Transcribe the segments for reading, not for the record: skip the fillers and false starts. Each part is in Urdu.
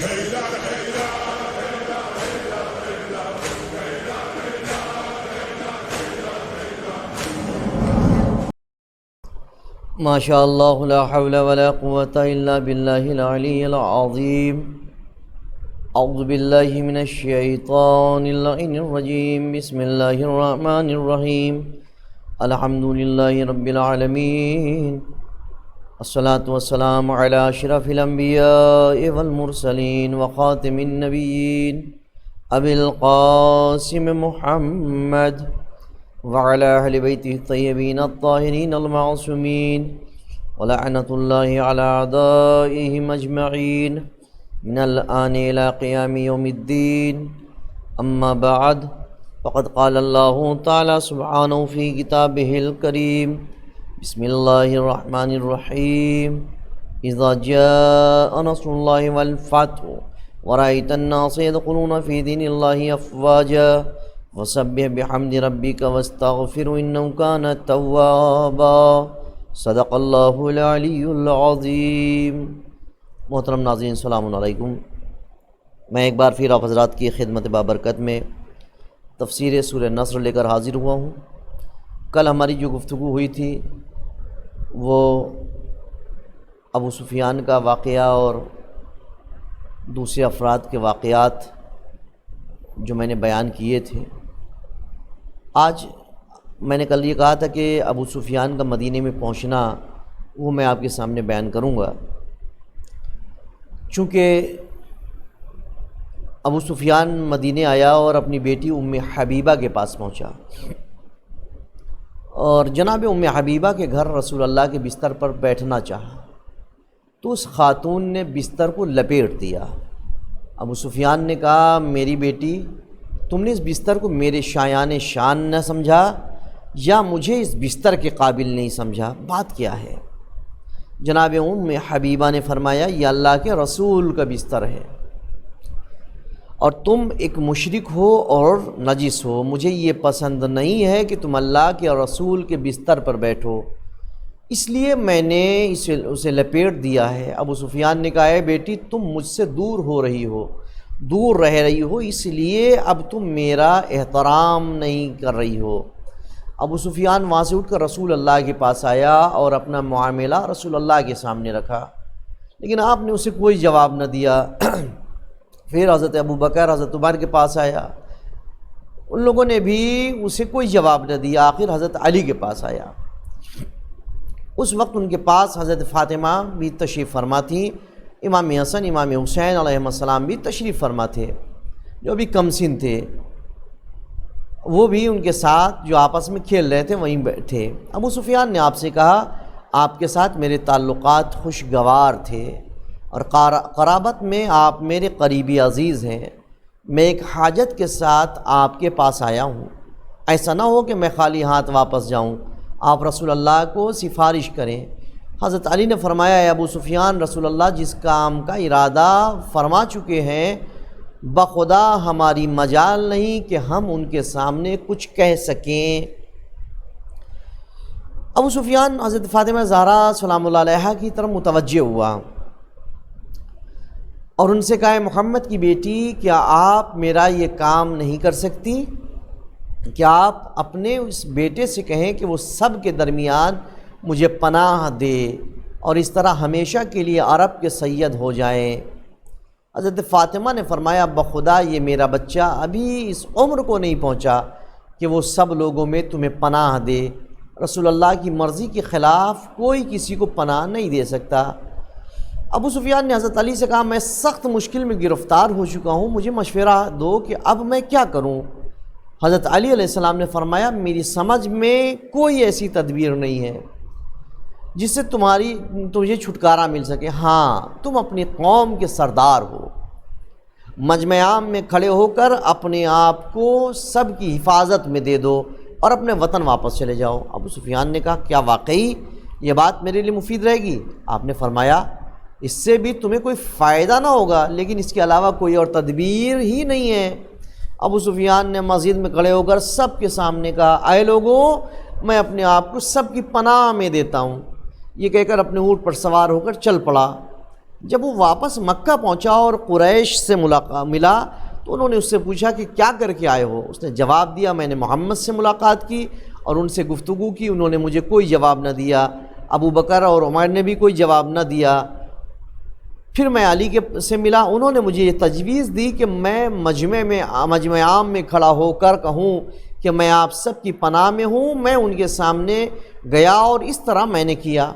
ما شاء اللہ لا حول ولا قوة الا باللہ العلی العظیم اعوذ باللہ من الشیطان اللعین الرجیم بسم اللہ الرحمن الرحیم الحمد للہ رب العالمین الصلاة والسلام علی اشرف الانبیاء والمرسلین وخاتم النبیین ابی القاسم محمد وعلى أهل بيته الطيبين الطاهرين المعصومين ولعنة الله على أعدائهم أجمعين من الآن إلى قيام يوم الدين أما بعد فقد قال الله تعالى سبحانه في كتابه الكريم بسم الله الرحمن الرحيم إذا جاء نصر الله والفتح ورأيت الناس يدخلون في دين الله أفواجا وسبح بحمد ربك واستغفر انه كان توابا صدق اللہ العلی العظیم۔ محترم ناظرین السلام علیکم، میں ایک بار پھر آپ حضرات کی خدمت بابرکت میں تفسیر سورہ نصر لے کر حاضر ہوا ہوں۔ کل ہماری جو گفتگو ہوئی تھی وہ ابو سفیان کا واقعہ اور دوسرے افراد کے واقعات جو میں نے بیان کیے تھے۔ آج میں نے کل یہ کہا تھا کہ ابو سفیان کا مدینے میں پہنچنا وہ میں آپ کے سامنے بیان کروں گا، چونکہ ابو سفیان مدینے آیا اور اپنی بیٹی ام حبیبہ کے پاس پہنچا، اور جناب ام حبیبہ کے گھر رسول اللہ کے بستر پر بیٹھنا چاہا تو اس خاتون نے بستر کو لپیٹ دیا۔ ابو سفیان نے کہا، میری بیٹی، تم نے اس بستر کو میرے شایان شان نہ سمجھا یا مجھے اس بستر کے قابل نہیں سمجھا؟ بات کیا ہے؟ جناب ام حبیبہ نے فرمایا، یہ اللہ کے رسول کا بستر ہے اور تم ایک مشرک ہو اور نجس ہو، مجھے یہ پسند نہیں ہے کہ تم اللہ کے رسول کے بستر پر بیٹھو، اس لیے میں نے اسے لپیٹ دیا ہے۔ ابو سفیان نے کہا، اے بیٹی، تم مجھ سے دور رہ رہی ہو، اس لیے اب تم میرا احترام نہیں کر رہی ہو۔ ابو سفیان وہاں سے اٹھ کر رسول اللہ کے پاس آیا اور اپنا معاملہ رسول اللہ کے سامنے رکھا، لیکن آپ نے اسے کوئی جواب نہ دیا۔ پھر حضرت ابو بکر، حضرت عمر کے پاس آیا، ان لوگوں نے بھی اسے کوئی جواب نہ دیا۔ آخر حضرت علی کے پاس آیا، اس وقت ان کے پاس حضرت فاطمہ بھی تشریف فرما تھیں، امام حسن امام حسین علیہ السلام بھی تشریف فرما تھے، جو بھی کم سن تھے، وہ بھی ان کے ساتھ جو آپس میں کھیل رہے تھے وہیں بیٹھے۔ ابو سفیان نے آپ سے کہا، آپ کے ساتھ میرے تعلقات خوشگوار تھے اور قرابت میں آپ میرے قریبی عزیز ہیں، میں ایک حاجت کے ساتھ آپ کے پاس آیا ہوں، ایسا نہ ہو کہ میں خالی ہاتھ واپس جاؤں، آپ رسول اللہ کو سفارش کریں۔ حضرت علی نے فرمایا، اے ابو سفیان، رسول اللہ جس کام کا ارادہ فرما چکے ہیں بخدا ہماری مجال نہیں کہ ہم ان کے سامنے کچھ کہہ سکیں۔ ابو سفیان حضرت فاطمہ زہرا سلام اللہ علیہا کی طرف متوجہ ہوا اور ان سے کہا، محمد کی بیٹی، کیا آپ میرا یہ کام نہیں کر سکتی؟ کیا آپ اپنے اس بیٹے سے کہیں کہ وہ سب کے درمیان مجھے پناہ دے اور اس طرح ہمیشہ کے لیے عرب کے سید ہو جائیں؟ حضرت فاطمہ نے فرمایا، بخدا یہ میرا بچہ ابھی اس عمر کو نہیں پہنچا کہ وہ سب لوگوں میں تمہیں پناہ دے، رسول اللہ کی مرضی کے خلاف کوئی کسی کو پناہ نہیں دے سکتا۔ ابو سفیان نے حضرت علی سے کہا، میں سخت مشکل میں گرفتار ہو چکا ہوں، مجھے مشورہ دو کہ اب میں کیا کروں؟ حضرت علی علیہ السلام نے فرمایا، میری سمجھ میں کوئی ایسی تدبیر نہیں ہے جس سے تجھے چھٹکارا مل سکے۔ ہاں، تم اپنی قوم کے سردار ہو، مجمع عام میں کھڑے ہو کر اپنے آپ کو سب کی حفاظت میں دے دو اور اپنے وطن واپس چلے جاؤ۔ ابو سفیان نے کہا، کیا واقعی یہ بات میرے لیے مفید رہے گی؟ آپ نے فرمایا، اس سے بھی تمہیں کوئی فائدہ نہ ہوگا، لیکن اس کے علاوہ کوئی اور تدبیر ہی نہیں ہے۔ ابو سفیان نے مسجد میں کھڑے ہو کر سب کے سامنے کہا، اے لوگوں، میں اپنے آپ کو سب کی پناہ میں دیتا ہوں۔ یہ کہہ کر اپنے اونٹ پر سوار ہو کر چل پڑا۔ جب وہ واپس مکہ پہنچا اور قریش سے ملا تو انہوں نے اس سے پوچھا کہ کیا کر کے آئے ہو؟ اس نے جواب دیا میں نے محمد سے ملاقات کی اور ان سے گفتگو کی، انہوں نے مجھے کوئی جواب نہ دیا، ابو بکر اور عمر نے بھی کوئی جواب نہ دیا۔ پھر میں علی سے ملا، انہوں نے مجھے یہ تجویز دی کہ میں مجمع عام میں کھڑا ہو کر کہوں کہ میں آپ سب کی پناہ میں ہوں۔ میں ان کے سامنے گیا اور اس طرح میں نے کیا۔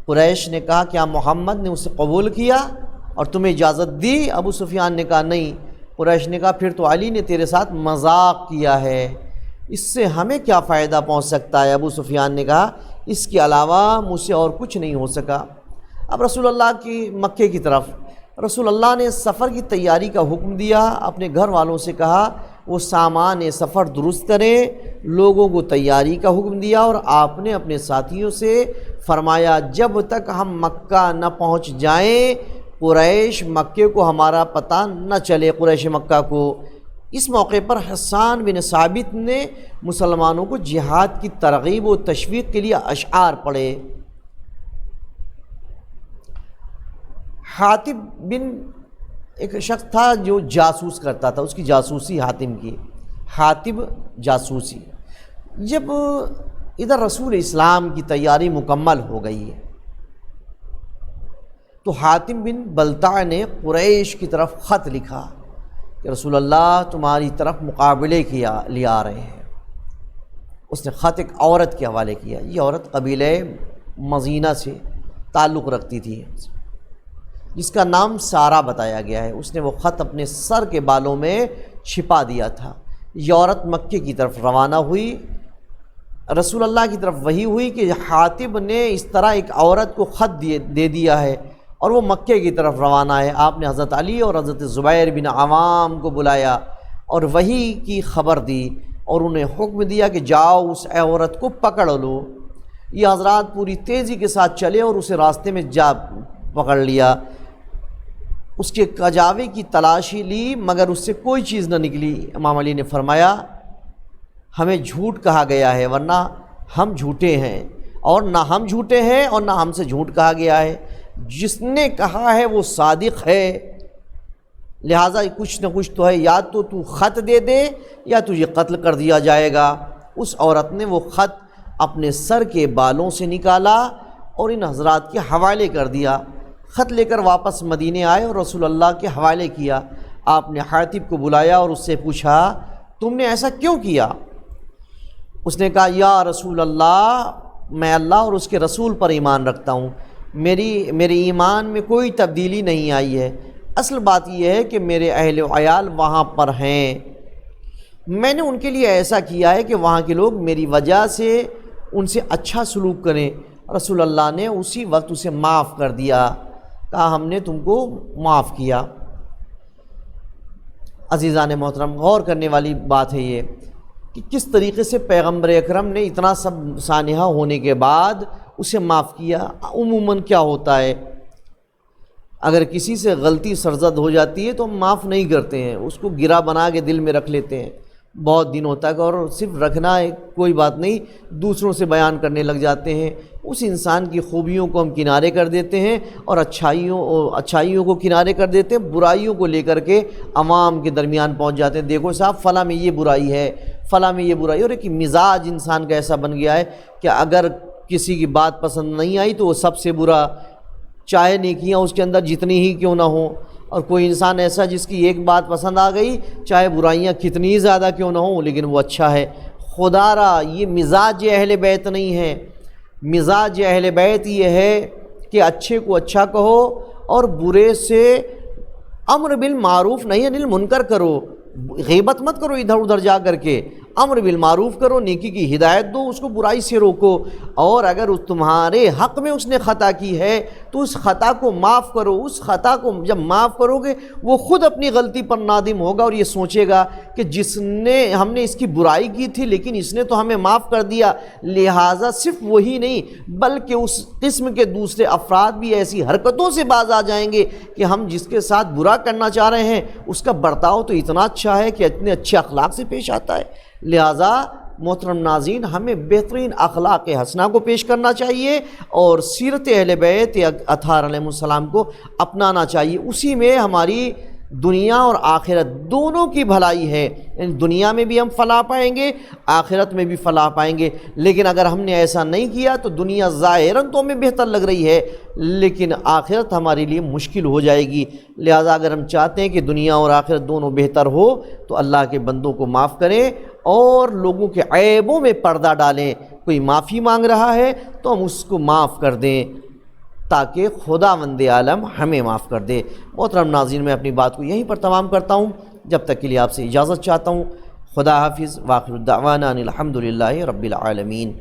قریش نے کہا کیا محمد نے اسے قبول کیا اور تمہیں اجازت دی؟ ابو سفیان نے کہا نہیں۔ قریش نے کہا پھر تو علی نے تیرے ساتھ مذاق کیا ہے، اس سے ہمیں کیا فائدہ پہنچ سکتا ہے؟ ابو سفیان نے کہا اس کے علاوہ مجھ سے اور کچھ نہیں ہو سکا۔ اب رسول اللہ کی مکے کی طرف رسول اللہ نے سفر کی تیاری کا حکم دیا، اپنے گھر والوں سے کہا وہ سامان سفر درست کریں، لوگوں کو تیاری کا حکم دیا، اور آپ نے اپنے ساتھیوں سے فرمایا جب تک ہم مکہ نہ پہنچ جائیں قریش مکے کو ہمارا پتہ نہ چلے، قریش مکہ کو۔ اس موقع پر حسان بن ثابت نے مسلمانوں کو جہاد کی ترغیب و تشویق کے لیے اشعار پڑھے۔ حاتب بن ایک شخص تھا جو جاسوس کرتا تھا، اس کی جاسوسی حاتم کی، حاتب جاسوسی۔ جب ادھر رسول اسلام کی تیاری مکمل ہو گئی ہے تو حاتم بن بلتع نے قریش کی طرف خط لکھا کہ رسول اللہ تمہاری طرف مقابلے لیے آ رہے ہیں۔ اس نے خط ایک عورت کے حوالے کیا، یہ عورت قبیلہ مزینہ سے تعلق رکھتی تھی جس کا نام سارہ بتایا گیا ہے۔ اس نے وہ خط اپنے سر کے بالوں میں چھپا دیا تھا۔ یہ عورت مکے کی طرف روانہ ہوئی، رسول اللہ کی طرف وحی ہوئی کہ حاتب نے اس طرح ایک عورت کو خط دے دیا ہے اور وہ مکے کی طرف روانہ ہے۔ آپ نے حضرت علی اور حضرت زبیر بن عوام کو بلایا اور وحی کی خبر دی اور انہیں حکم دیا کہ جاؤ اس عورت کو پکڑ لو۔ یہ حضرات پوری تیزی کے ساتھ چلے اور اسے راستے میں جا پکڑ لیا، اس کے کجاوے کی تلاشی لی مگر اس سے کوئی چیز نہ نکلی۔ امام علی نے فرمایا ہمیں جھوٹ کہا گیا ہے ورنہ ہم جھوٹے ہیں، اور نہ ہم جھوٹے ہیں اور نہ ہم سے جھوٹ کہا گیا ہے، جس نے کہا ہے وہ صادق ہے، لہٰذا کچھ نہ کچھ تو ہے، یا تو خط دے دے یا تجھے قتل کر دیا جائے گا۔ اس عورت نے وہ خط اپنے سر کے بالوں سے نکالا اور ان حضرات کے حوالے کر دیا۔ خط لے کر واپس مدینے آئے اور رسول اللہ کے حوالے کیا۔ آپ نے حاتب کو بلایا اور اس سے پوچھا تم نے ایسا کیوں کیا؟ اس نے کہا یا رسول اللہ میں اللہ اور اس کے رسول پر ایمان رکھتا ہوں، میرے ایمان میں کوئی تبدیلی نہیں آئی ہے، اصل بات یہ ہے کہ میرے اہل و عیال وہاں پر ہیں، میں نے ان کے لیے ایسا کیا ہے کہ وہاں کے لوگ میری وجہ سے ان سے اچھا سلوک کریں۔ رسول اللہ نے اسی وقت اسے معاف کر دیا، کہا ہم نے تم کو معاف کیا۔ عزیزان محترم، غور کرنے والی بات ہے یہ کہ کس طریقے سے پیغمبر اکرم نے اتنا سب سانحہ ہونے کے بعد اسے معاف کیا۔ عموماً کیا ہوتا ہے اگر کسی سے غلطی سرزد ہو جاتی ہے تو ہم معاف نہیں کرتے ہیں، اس کو گرہ بنا کے دل میں رکھ لیتے ہیں بہت دنوں تک، اور صرف رکھنا ہے کوئی بات نہیں، دوسروں سے بیان کرنے لگ جاتے ہیں۔ اس انسان کی خوبیوں کو ہم کنارے کر دیتے ہیں اور اچھائیوں کو کنارے کر دیتے ہیں، برائیوں کو لے کر کے عوام کے درمیان پہنچ جاتے ہیں، دیکھو صاحب فلاں میں یہ برائی ہے، فلاں میں یہ برائی، اور ایک مزاج انسان کا ایسا بن گیا ہے کہ اگر کسی کی بات پسند نہیں آئی تو وہ سب سے برا، چاہے نیکیاں اس کے اندر جتنی ہی کیوں نہ ہوں، اور کوئی انسان ایسا جس کی ایک بات پسند آ گئی چاہے برائیاں کتنی زیادہ کیوں نہ ہوں لیکن وہ اچھا ہے۔ خدا را یہ مزاج اہل بیت نہیں ہے، مزاج اہل بیت یہ ہے کہ اچھے کو اچھا کہو اور برے سے امر بالمعروف نہی عن المنکر کرو، غیبت مت کرو ادھر ادھر جا کر کے، امر بالمعروف کرو، نیکی کی ہدایت دو، اس کو برائی سے روکو، اور اگر تمہارے حق میں اس نے خطا کی ہے تو اس خطا کو معاف کرو۔ اس خطا کو جب معاف کرو گے وہ خود اپنی غلطی پر نادم ہوگا اور یہ سوچے گا کہ ہم نے اس کی برائی کی تھی لیکن اس نے تو ہمیں معاف کر دیا، لہٰذا صرف وہی نہیں بلکہ اس قسم کے دوسرے افراد بھی ایسی حرکتوں سے باز آ جائیں گے کہ ہم جس کے ساتھ برا کرنا چاہ رہے ہیں اس کا برتاؤ تو اتنا اچھا ہے کہ اتنے اچھے اخلاق سے پیش آتا ہے، لہٰذا محترم ناظرین ہمیں بہترین اخلاق حسنہ کو پیش کرنا چاہیے اور سیرت اہل بیت اطہار علیہ السلام کو اپنانا چاہیے. اسی میں ہماری دنیا اور آخرت دونوں کی بھلائی ہے. یعنی دنیا میں بھی ہم فلاح پائیں گے، آخرت میں بھی فلاح پائیں گے. لیکن اگر ہم نے ایسا نہیں کیا تو دنیا ظاہراً تو ہمیں بہتر لگ رہی ہے لیکن آخرت ہمارے لیے مشکل ہو جائے گی. لہٰذا اگر ہم چاہتے ہیں کہ دنیا اور آخرت دونوں بہتر ہو تو اللہ کے بندوں کو معاف کریں اور لوگوں کے عیبوں میں پردہ ڈالیں. کوئی معافی مانگ رہا ہے تو ہم اس کو معاف کر دیں تاکہ خداوند عالم ہمیں معاف کر دے. محترم ناظرین میں اپنی بات کو یہیں پر تمام کرتا ہوں، جب تک کے لیے آپ سے اجازت چاہتا ہوں. خدا حافظ. وآخر الدعوانا ان الحمد للہ رب العالمین.